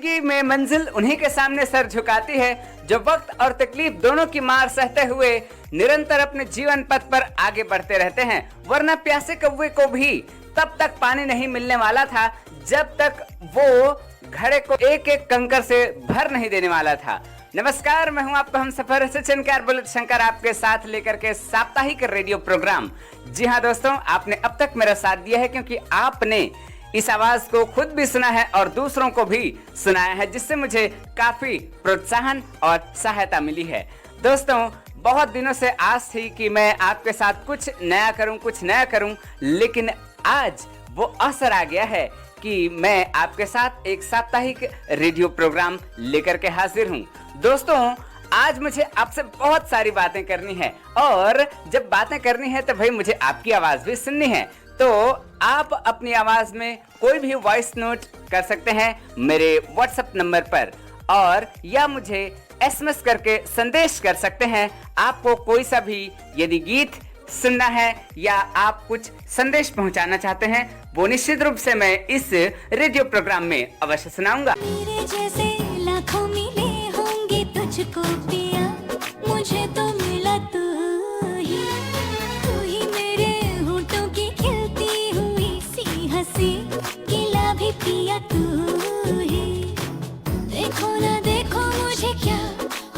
जिंदगी में मंजिल उन्हीं के सामने सर झुकाती है जो वक्त और तकलीफ दोनों की मार सहते हुए निरंतर अपने जीवन पथ पर आगे बढ़ते रहते हैं। वरना प्यासे कौवे को भी तब तक पानी नहीं मिलने वाला था जब तक वो घड़े को एक एक कंकर से भर नहीं देने वाला था। नमस्कार, मैं हूं आपका हमसफर शंकर बुलेट शंकर, आपके साथ लेकर के साप्ताहिक रेडियो प्रोग्राम। जी हां दोस्तों, आपने अब तक मेरा साथ दिया है क्योंकि आपने इस आवाज को खुद भी सुना है और दूसरों को भी सुनाया है, जिससे मुझे काफी प्रोत्साहन और सहायता मिली है। दोस्तों, बहुत दिनों से आस थी कि मैं आपके साथ कुछ नया करूं, लेकिन आज वो अवसर आ गया है कि मैं आपके साथ एक साप्ताहिक रेडियो प्रोग्राम लेकर के हाजिर हूं। दोस्तों, आज मुझे आपसे बहुत सारी बातें करनी है और जब बातें करनी है तो भाई मुझे आपकी आवाज भी सुननी है। तो आप अपनी आवाज में कोई भी वॉइस नोट कर सकते हैं मेरे व्हाट्सएप नंबर पर, और या मुझे एसएमएस करके संदेश कर सकते हैं। आपको कोई सा भी यदि गीत सुनना है या आप कुछ संदेश पहुंचाना चाहते हैं, वो निश्चित रूप से मैं इस रेडियो प्रोग्राम में अवश्य सुनाऊंगा। मेरे जैसे लाखों मिले होंगे तुझको पिया, मुझे तो मिला तू ही मेरे होठों की खिलती हुई सी हंसी, गिला भी पिया तू ही। देखो ना देखो मुझे क्या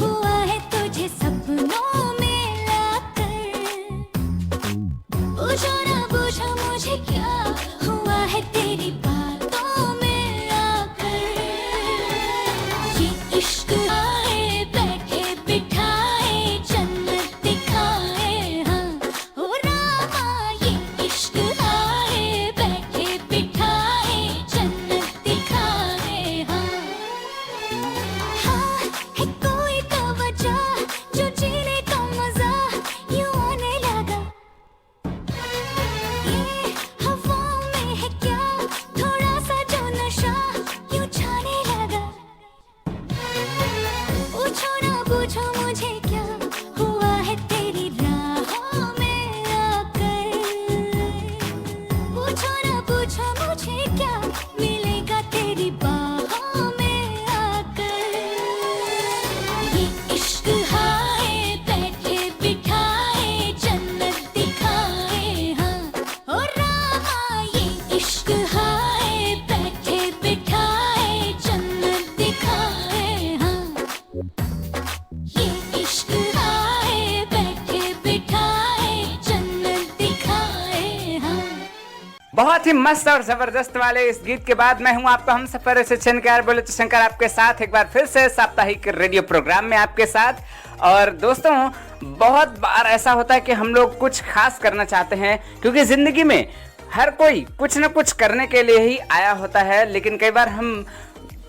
हुआ है तुझे सपनों में लाकर, पूछो ना पूछो मुझे क्या हुआ है तेरी बातों में आकर। ये इश्क आए बैठे बिठाए जन्नत दिखाए, हाँ ओ रामा, ये इश्क आए बैठे बिठाए जन्नत दिखाए, हाँ है कोई तो वजह जो जीने का मजा यूं आने लगा। ये हवाओं में है क्या थोड़ा सा जो नशा यूं छाने लगा। पूछो ना पूछो मुझे क्या हुआ है तेरी राहों में आकर, पूछो ना पूछो मुझे क्या मिलेगा तेरी बाहों में आकर। ये इश्क हाय बैठे बिठाए जन्नत दिखाए, हाँ ओ रामा, ये इश्क हाय बैठे बिठाए जन्नत दिखाए, हाँ ये इश्क आए बैठे बिठाए जन्नत दिखाए, हाँ। बहुत ही मस्त और जबरदस्त वाले इस गीत के बाद मैं हूं आपका हमसफर शंकर बुलेट शंकर, आपके साथ एक बार फिर से साप्ताहिक रेडियो प्रोग्राम में आपके साथ। और दोस्तों, बहुत बार ऐसा होता है कि हम लोग कुछ खास करना चाहते हैं, क्योंकि जिंदगी में हर कोई कुछ न कुछ करने के लिए ही आया होता है, लेकिन कई बार हम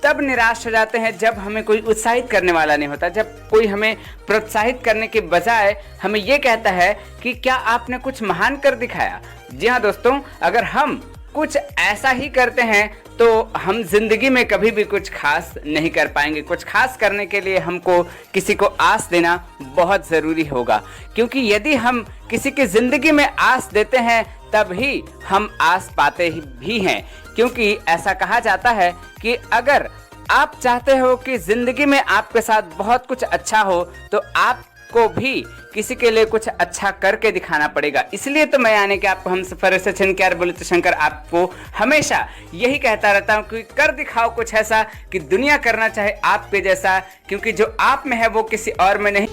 तब निराश हो जाते हैं जब हमें कोई उत्साहित करने वाला नहीं होता, जब कोई हमें प्रोत्साहित करने के बजाय हमें ये कहता है कि क्या आपने कुछ महान कर दिखाया। जी हाँ दोस्तों, अगर हम कुछ ऐसा ही करते हैं तो हम जिंदगी में कभी भी कुछ खास नहीं कर पाएंगे। कुछ खास करने के लिए हमको किसी को आस देना बहुत ज़रूरी होगा, क्योंकि यदि हम किसी की ज़िंदगी में आस देते हैं तभी हम आस पाते भी हैं। क्योंकि ऐसा कहा जाता है कि अगर आप चाहते हो कि ज़िंदगी में आपके साथ बहुत कुछ अच्छा हो तो आपको भी किसी के लिए कुछ अच्छा करके दिखाना पड़ेगा। इसलिए तो मैं यानी कि आपको हमसफर शंकर बुलेट शंकर आपको हमेशा यही कहता रहता हूँ कि कर दिखाओ कुछ ऐसा कि दुनिया करना चाहे आपके जैसा, क्योंकि जो आप में है वो किसी और में नहीं।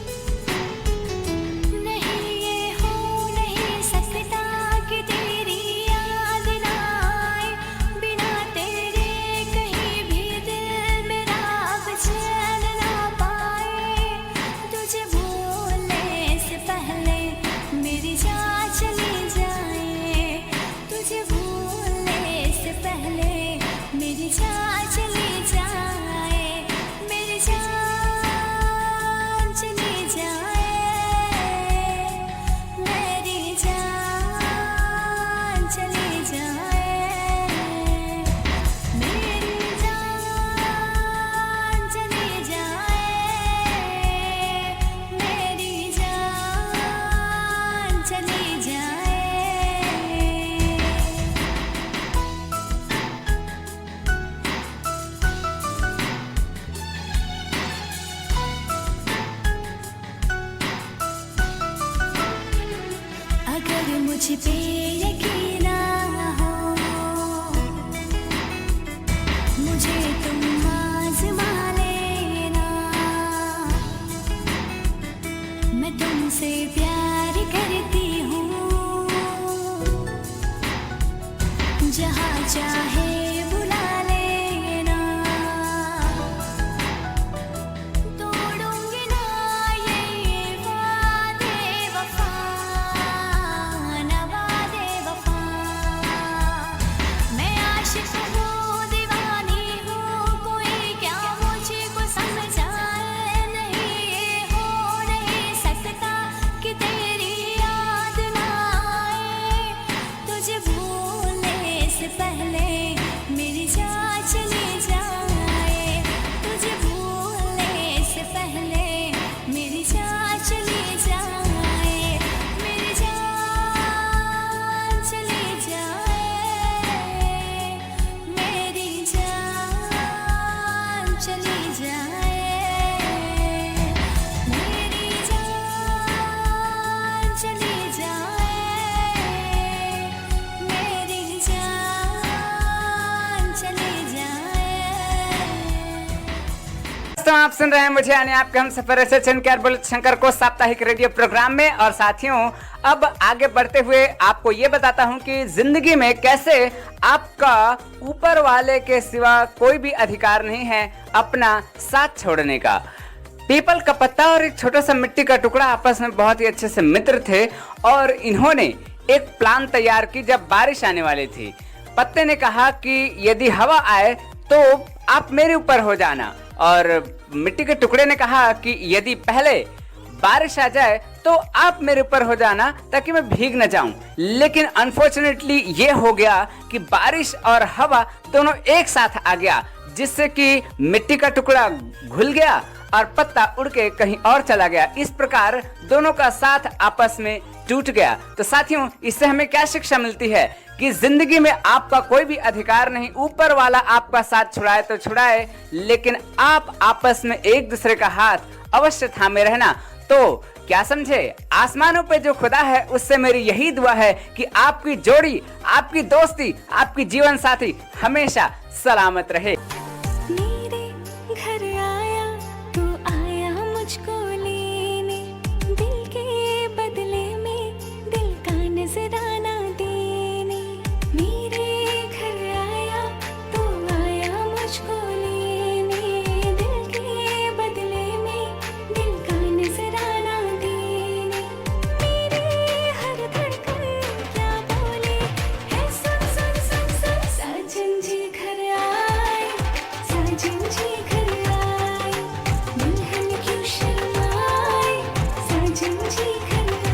नहीं ये हो नहीं सकता कि तेरी याद ना आए, बिना तेरे कहीं भी दिल मेरा अब चैन ना पाए। तुझे भूलने से पहले मेरी जान चली जाए, तुझे भूलने से पहले मेरी जान चली जाए, मेरी जान चली मुझ पे यकीन ना हो, मुझे तुम आज़मा लेना, मैं तुमसे प्यार करती हूँ, जहाँ चाहे बुला लेना, तोड़ूंगी ना ये वादे वफा, ना वादे वफा। मैं आशिक हूँ, दीवानी हूँ, कोई क्या मुझको समझाए, नहीं ये हो नहीं सकता कि तेरी याद ना आए, तुझे भूलने से पहले मेरी जान चली जाए, तुझे भूलने से पहले मेरी जान चली जाए, मेरी जान चली जाए, मेरी जान चली जाए, मेरी जान चली जाए, मेरी जान चली जाए। तो आप सुन रहे हैं मुझे यानी आपके हम सफर ऐसे चंद बुलेट शंकर को साप्ताहिक रेडियो प्रोग्राम में। और साथियों, अब आगे बढ़ते हुए आपको ये बताता हूँ कि जिंदगी में कैसे आपका ऊपर वाले के सिवा कोई भी अधिकार नहीं है अपना साथ छोड़ने का। पीपल का पत्ता और एक छोटा सा मिट्टी का टुकड़ा आपस में बहुत ही अच्छे से मित्र थे और इन्होंने एक प्लान तैयार की। जब बारिश आने वाली थी, पत्ते ने कहा कि यदि हवा आए तो आप मेरे ऊपर हो जाना, और मिट्टी के टुकड़े ने कहा कि यदि पहले बारिश आ जाए तो आप मेरे ऊपर हो जाना ताकि मैं भीग न जाऊं। लेकिन अनफॉर्चुनेटली ये हो गया कि बारिश और हवा दोनों एक साथ आ गया, जिससे कि मिट्टी का टुकड़ा घुल गया और पत्ता उड़ के कहीं और चला गया। इस प्रकार दोनों का साथ आपस में टूट गया। तो साथियों, इससे हमें क्या शिक्षा मिलती है कि जिंदगी में आपका कोई भी अधिकार नहीं, ऊपर वाला आपका साथ छुड़ाए तो छुड़ाए, लेकिन आप आपस में एक दूसरे का हाथ अवश्य थामे रहना। तो क्या समझे, आसमानों पे जो खुदा है उससे मेरी यही दुआ है कि आपकी जोड़ी, आपकी दोस्ती, आपकी जीवन साथी हमेशा सलामत रहे। मेरे घर आया तो आया मुझको लेने, दिल के बदले में दिल का नजराना देने। मेरे घर आया तो आया मुझको लेने, दिल के बदले में दिल का नजराना देने। मेरे हर धड़कन क्या बोले है, सुन सुन सुन सुन। साजन जी घर आए, साजन जी घर आए, दुल्हन क्यों शर्माए, साजन जी घर आए।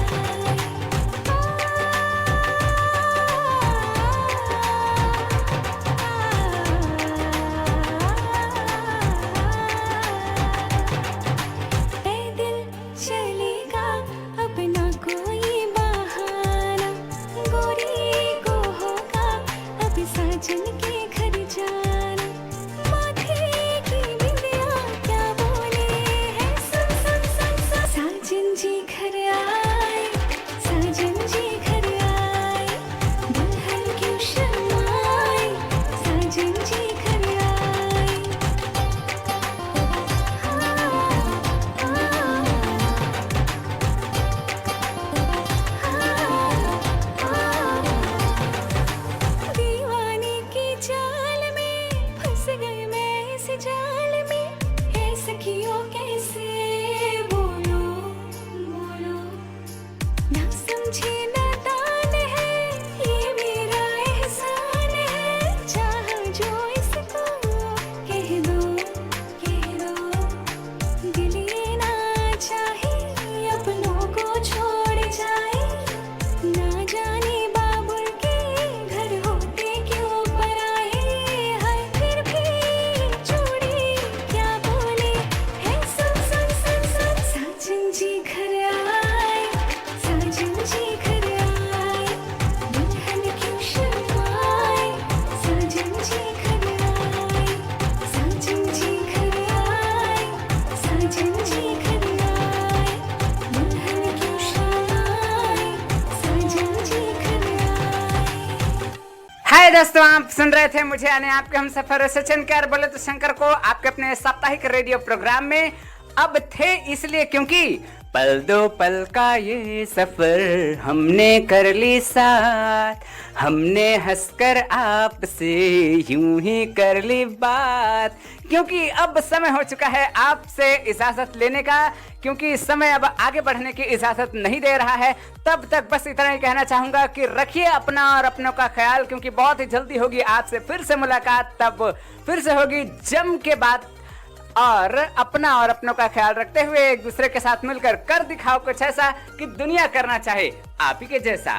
पैदल चलेगा अपना कोई बहाना, गोरी को होगा अभी साजन के घर जाना। माथे की बिंदिया क्या बोले है, सुन सुन सुन सुन। साजन जी घर आए, साजन जी घर आए, दुल्हन क्यों शर्माए, साजन जी घर आए। दीवाने की चाल में फंस गई मैं, इस जाल में है सखियों कैसे बोलो बोलो। ना समझे नादान है, ये मेरा एहसान है, चाहा जो इसको कह दो कह दो। दिल ये ना चाहे अपनों को छोड़ जाए, ना जाने बाबुल के घर होते क्यों पराए। है फिर भी चूड़ी दोस्तों, आप सुन रहे थे मुझे यानी आपके हम सफर सचिन के और बोले तो शंकर को आपके अपने साप्ताहिक रेडियो प्रोग्राम में। अब थे इसलिए क्योंकि पल दो पल का ये सफर हमने कर ली साथ, हमने हंसकर आपसे यूं ही कर ली बात। क्योंकि अब समय हो चुका है आपसे इजाजत लेने का, क्योंकि समय अब आगे बढ़ने की इजाजत नहीं दे रहा है। तब तक बस इतना ही कहना चाहूंगा कि रखिए अपना और अपनों का ख्याल, क्योंकि बहुत ही जल्दी होगी आपसे फिर से मुलाकात। तब फिर से होगी जम के बात, और अपना और अपनों का ख्याल रखते हुए एक दूसरे के साथ मिलकर कर दिखाओ कुछ ऐसा कि दुनिया करना चाहे आप ही के जैसा।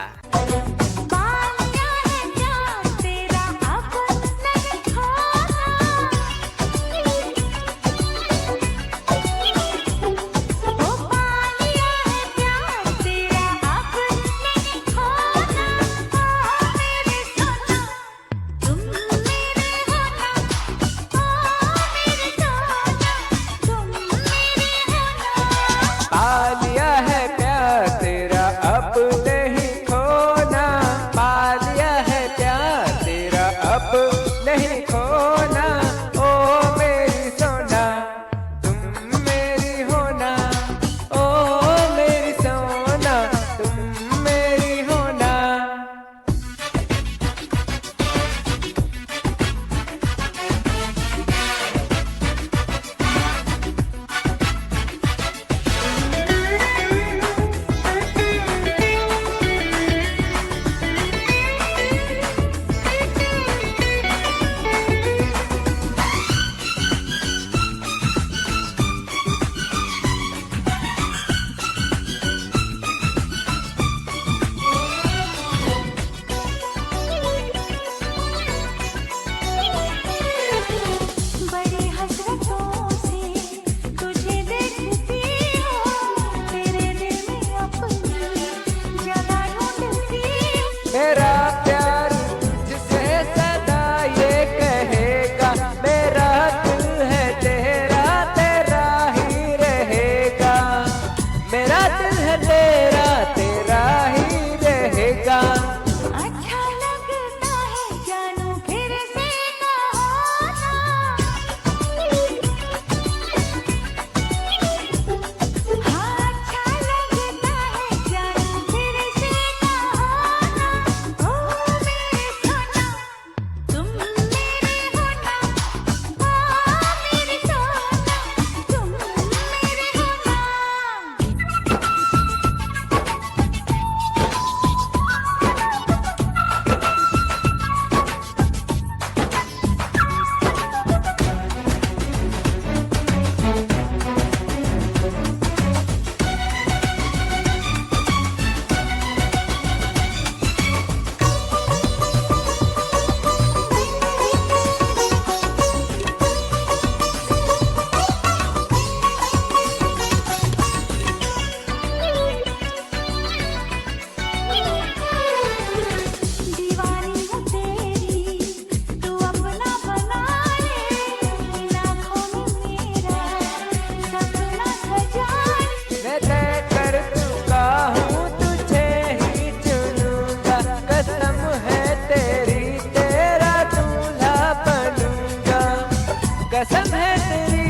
कसम है तेरी